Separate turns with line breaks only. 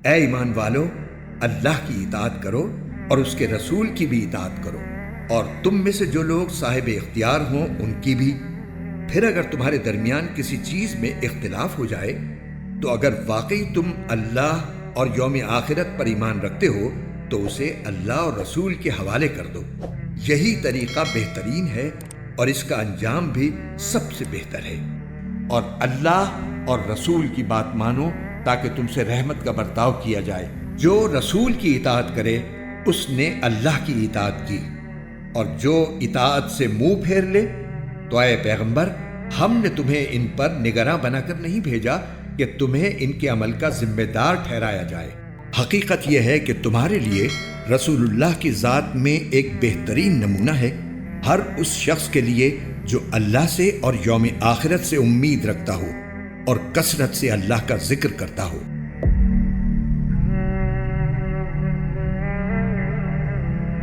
اے ایمان والو، اللہ کی اطاعت کرو اور اس کے رسول کی بھی اطاعت کرو، اور تم میں سے جو لوگ صاحب اختیار ہوں ان کی بھی۔ پھر اگر تمہارے درمیان کسی چیز میں اختلاف ہو جائے تو اگر واقعی تم اللہ اور یوم آخرت پر ایمان رکھتے ہو تو اسے اللہ اور رسول کے حوالے کر دو۔ یہی طریقہ بہترین ہے اور اس کا انجام بھی سب سے بہتر ہے۔ اور اللہ اور رسول کی بات مانو تاکہ تم سے رحمت کا برتاؤ کیا جائے۔ جو رسول کی اطاعت کرے اس نے اللہ کی اطاعت کی، اور جو اطاعت سے منہ پھیر لے تو اے پیغمبر، ہم نے تمہیں ان پر نگراں بنا کر نہیں بھیجا کہ تمہیں ان کے عمل کا ذمہ دار ٹھہرایا جائے۔ حقیقت یہ ہے کہ تمہارے لیے رسول اللہ کی ذات میں ایک بہترین نمونہ ہے، ہر اس شخص کے لیے جو اللہ سے اور یوم آخرت سے امید رکھتا ہو اور کثرت سے اللہ کا ذکر کرتا ہو۔